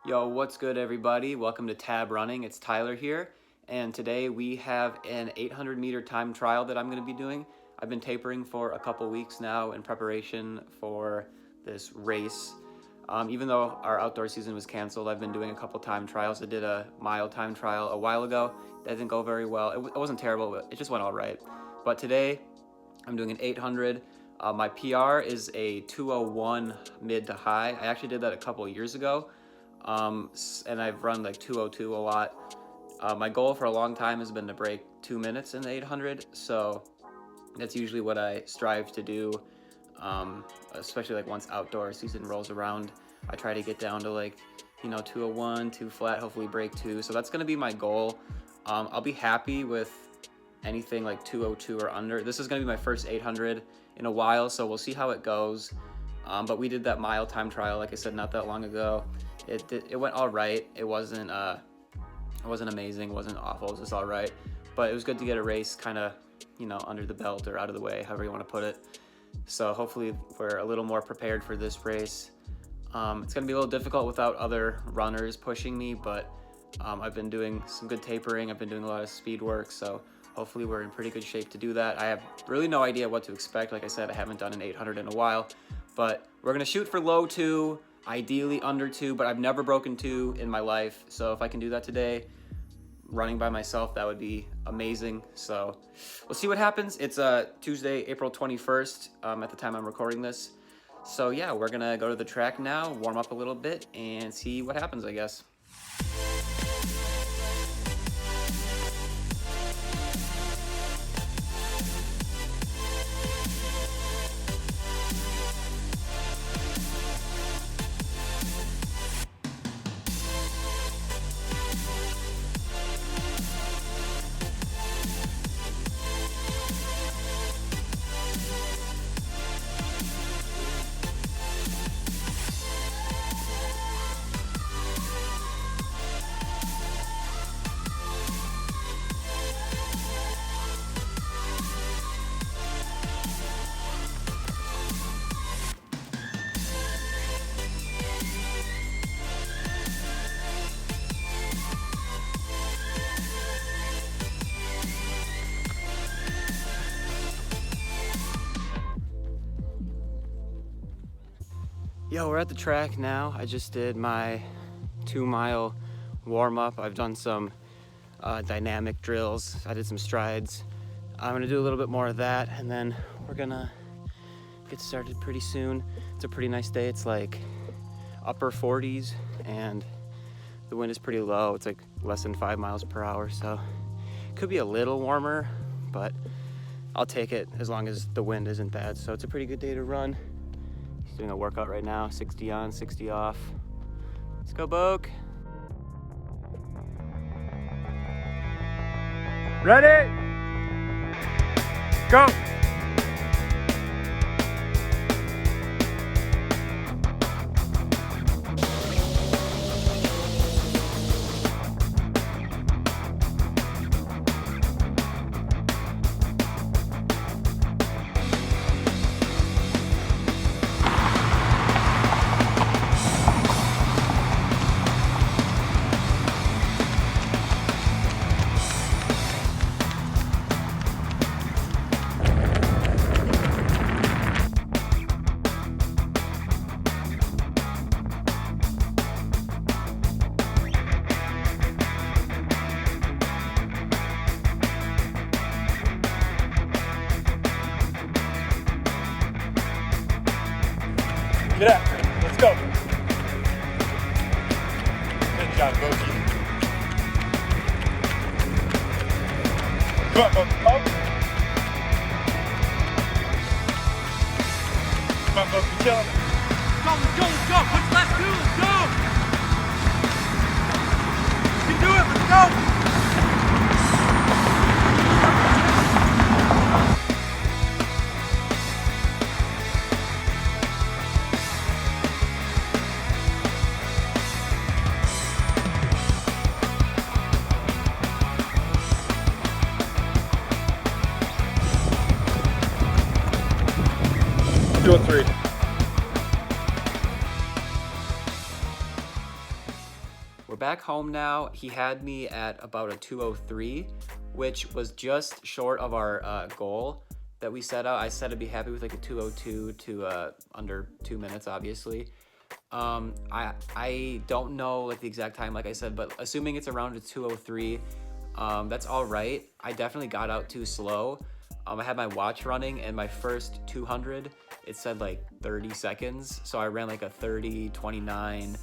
Yo, what's good everybody? Welcome to Tab Running. It's Tyler here, and today we have an 800-meter time trial that I'm going to be doing. I've been tapering for a couple weeks now in preparation for this race. Even though our outdoor season was canceled, I've been doing a couple time trials. I did a mile time trial a while ago. That didn't go very well. It wasn't terrible, but it just went all right. But today, I'm doing an 800. My PR is a 201 mid to high. I actually did that a couple of years ago. And I've run like 202 a lot. My goal for a long time has been to break 2 minutes in the 800, so that's usually what I strive to do, especially like once outdoor season rolls around. I try to get down to like, 201, 2 flat, hopefully break 2, so that's going to be my goal. I'll be happy with anything like 202 or under. This is going to be my first 800 in a while, so we'll see how it goes. But we did that mile time trial, like I said, not that long ago. It went all right. It wasn't amazing, wasn't awful, it was just all right. But it was good to get a race kind of, under the belt or out of the way, however you want to put it. So hopefully we're a little more prepared for this race. It's going to be a little difficult without other runners pushing me, but I've been doing some good tapering. I've been doing a lot of speed work, so hopefully we're in pretty good shape to do that. I have really no idea what to expect. Like I said, I haven't done an 800 in a while, but we're going to shoot for low 2, ideally under 2, but I've never broken 2 in my life. So if I can do that today, running by myself, that would be amazing. So we'll see what happens. It's Tuesday, April 21st at the time I'm recording this. So yeah, we're going to go to the track now, warm up a little bit, and see what happens, I guess. Yo, we're at the track now. I just did my 2-mile warm-up. I've done some dynamic drills. I did some strides. I'm gonna do a little bit more of that, and then we're gonna get started pretty soon. It's a pretty nice day. It's like upper 40s, and the wind is pretty low. It's like less than 5 miles per hour, so it could be a little warmer, but I'll take it as long as the wind isn't bad. So it's a pretty good day to run. Doing a workout right now, 60 on, 60 off. Let's go, Boak. Ready? Go! Get up. Let's go. Good job, Boaky. Come on, Boak. Up. Come on, Boak. You're killing it. Let's go. Push last 2, let's go. You can do it, let's go. Doing 3. We're back home now. He had me at about a 2:03, which was just short of our goal that we set out. I said I'd be happy with like a 2:02 to under 2 minutes, obviously. I don't know like the exact time, like I said, but assuming it's around a 2:03, that's all right. I definitely got out too slow. I had my watch running, and my first 200, it said like 30 seconds. So I ran like a 30:29,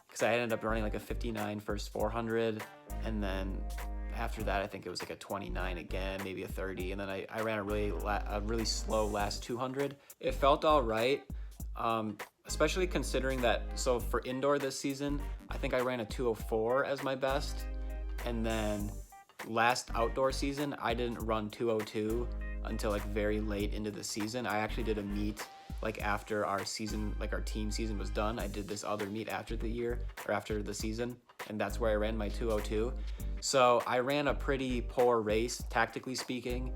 because I ended up running like a 59 first 400, and then after that, I think it was like a 29 again, maybe a 30, and then I ran a really slow last 200. It felt all right, especially considering that, so for indoor this season, I think I ran a 2:04 as my best, and then last outdoor season, I didn't run 2:02 until like very late into the season. I actually did a meet like after our season, like our team season was done. I did this other meet after the season, and that's where I ran my 2:02. So I ran a pretty poor race, tactically speaking,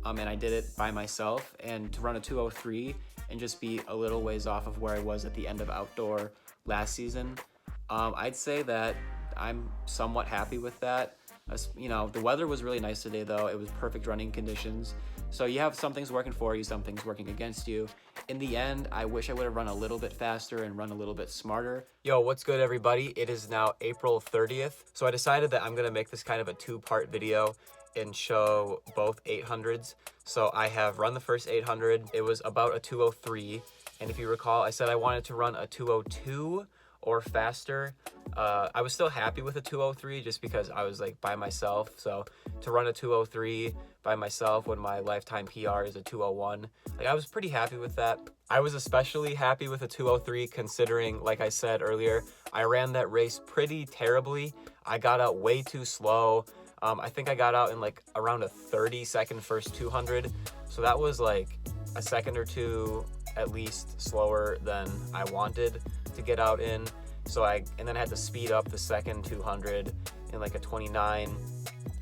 and I did it by myself. And to run a 2:03 and just be a little ways off of where I was at the end of outdoor last season, I'd say that I'm somewhat happy with that. You know, the weather was really nice today, though. It was perfect running conditions. So you have some things working for you, some things working against you. In the end, I wish I would have run a little bit faster and run a little bit smarter. Yo, what's good, everybody? It is now April 30th. So I decided that I'm gonna make this kind of a two-part video and show both 800s. So I have run the first 800. It was about a 2:03. And if you recall, I said I wanted to run a 2:02 or faster. I was still happy with a 2:03 just because I was like by myself. So to run a 2:03 by myself when my lifetime PR is a 2:01, like I was pretty happy with that. I was especially happy with a 2:03 considering, like I said earlier, I ran that race pretty terribly. I got out way too slow. I think I got out in like around a 30-second first 200. So that was like a second or two at least slower than I wanted to get out in. So and then I had to speed up the second 200 in like a 29,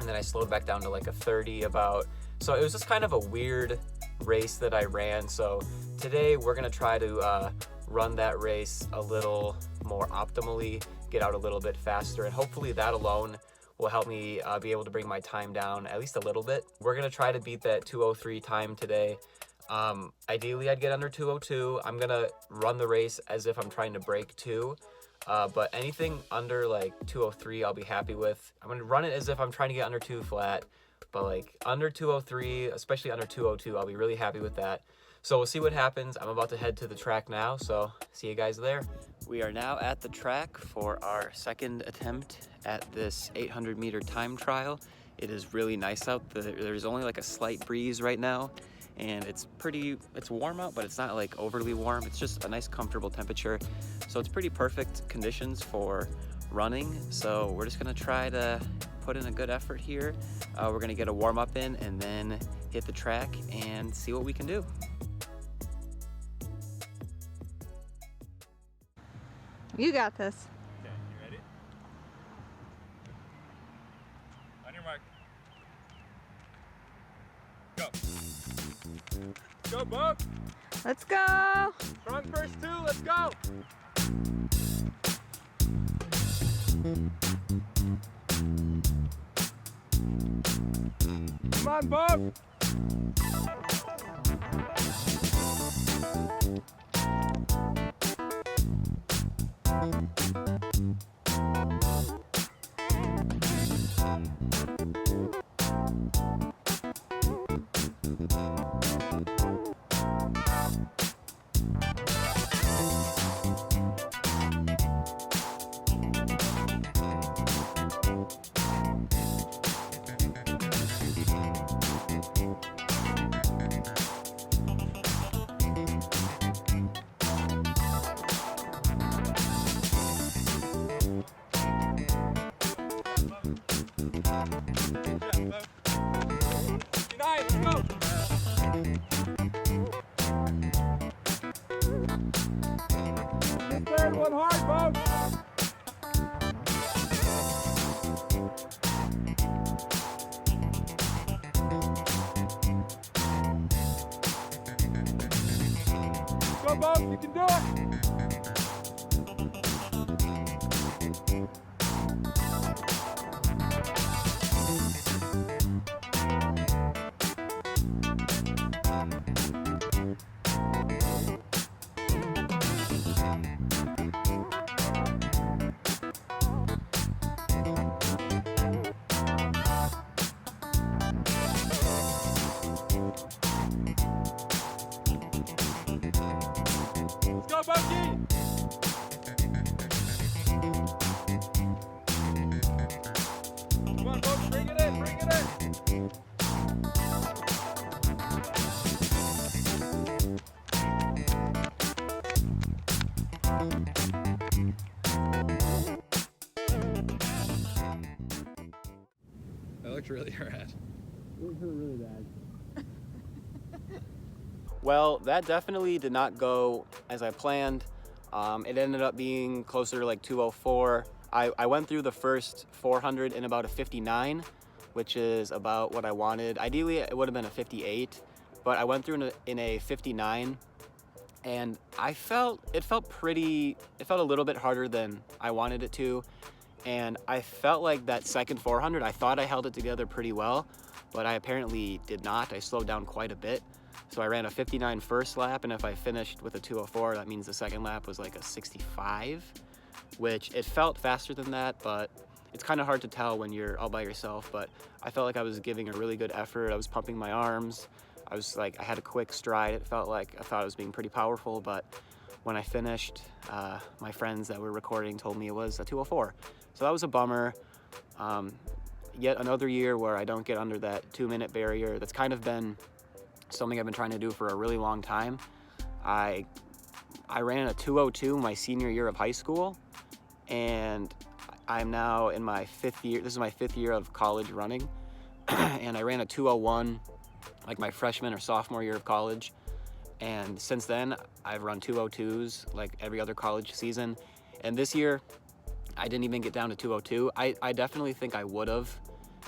and then I slowed back down to like a 30 about. So it was just kind of a weird race that I ran. So today we're gonna try to run that race a little more optimally, get out a little bit faster, and hopefully that alone will help me be able to bring my time down at least a little bit. We're gonna try to beat that 2:03 time today. Ideally I'd get under 2:02. I'm gonna run the race as if I'm trying to break 2, but anything under like 2:03 I'll be happy with. I'm gonna run it as if I'm trying to get under 2 flat, but like under 2:03, especially under 2:02, I'll be really happy with that. So we'll see what happens. I'm about to head to the track now, so see you guys there. We are now at the track for our second attempt at this 800 meter time trial. It is really nice out. There's only like a slight breeze right now, and it's warm out, but it's not like overly warm. It's just a nice comfortable temperature. So it's pretty perfect conditions for running. So we're just gonna try to put in a good effort here. We're gonna get a warm up in and then hit the track and see what we can do. You got this. Okay, you ready? On your mark. Go. Go, Boak. Let's go. Strong first 2, let's go. Come on, Boak. Third one hard, Boak. Go, Boak, you can do it. looked really bad. It hurt really bad. Well, that definitely did not go as I planned. It ended up being closer to like 204. I went through the first 400 in about a 59, which is about what I wanted. Ideally, it would have been a 58, but I went through in a 59, and it felt a little bit harder than I wanted it to. And I felt like that second 400, I thought I held it together pretty well, but I apparently did not. I slowed down quite a bit. So I ran a 59 first lap, and if I finished with a 204, that means the second lap was like a 65, which it felt faster than that, but it's kind of hard to tell when you're all by yourself. But I felt like I was giving a really good effort. I was pumping my arms. I had a quick stride. It felt like I thought I was being pretty powerful, but when I finished, my friends that were recording told me it was a 204. So that was a bummer. Yet another year where I don't get under that 2-minute barrier. That's kind of been something I've been trying to do for a really long time. I ran a 202 my senior year of high school, and I'm now in my 5th year. This is my 5th year of college running, and I ran a 201 like my freshman or sophomore year of college. And since then, I've run 202s like every other college season. And this year, I didn't even get down to 202. I definitely think I would have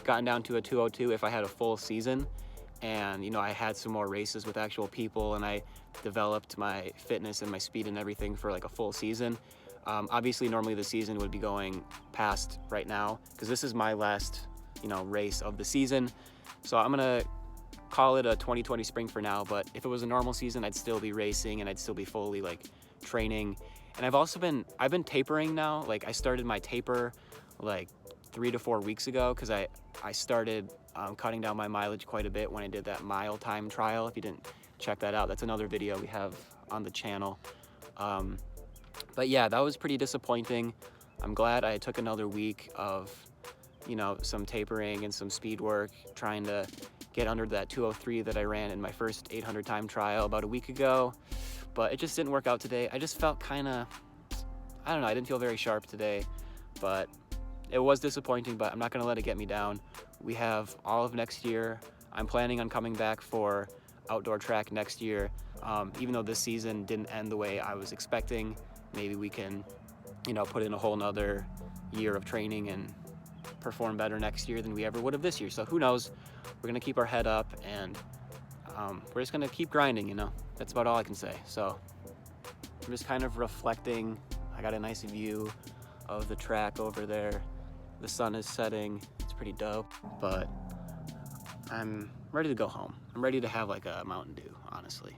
gotten down to a 202 if I had a full season. And, you know, I had some more races with actual people, and I developed my fitness and my speed and everything for like a full season. Obviously, normally the season would be going past right now, because this is my last, race of the season. So I'm gonna call it a 2020 spring for now. But if it was a normal season, I'd still be racing and I'd still be fully like training. And I've been tapering now. Like, I started my taper like 3 to 4 weeks ago, because I started cutting down my mileage quite a bit when I did that mile time trial. If you didn't check that out, that's another video we have on the channel. But yeah, that was pretty disappointing. I'm glad I took another week of, some tapering and some speed work, trying to get under that 203 that I ran in my first 800 time trial about a week ago. But it just didn't work out today. I just felt kind of, I don't know, I didn't feel very sharp today, but it was disappointing, but I'm not gonna let it get me down. We have all of next year. I'm planning on coming back for outdoor track next year. Even though this season didn't end the way I was expecting, maybe we can, put in a whole nother year of training and perform better next year than we ever would have this year. So who knows? We're gonna keep our head up, and we're just gonna keep grinding, That's about all I can say. So I'm just kind of reflecting. I got a nice view of the track over there. The sun is setting. It's pretty dope, but I'm ready to go home. I'm ready to have like a Mountain Dew, honestly.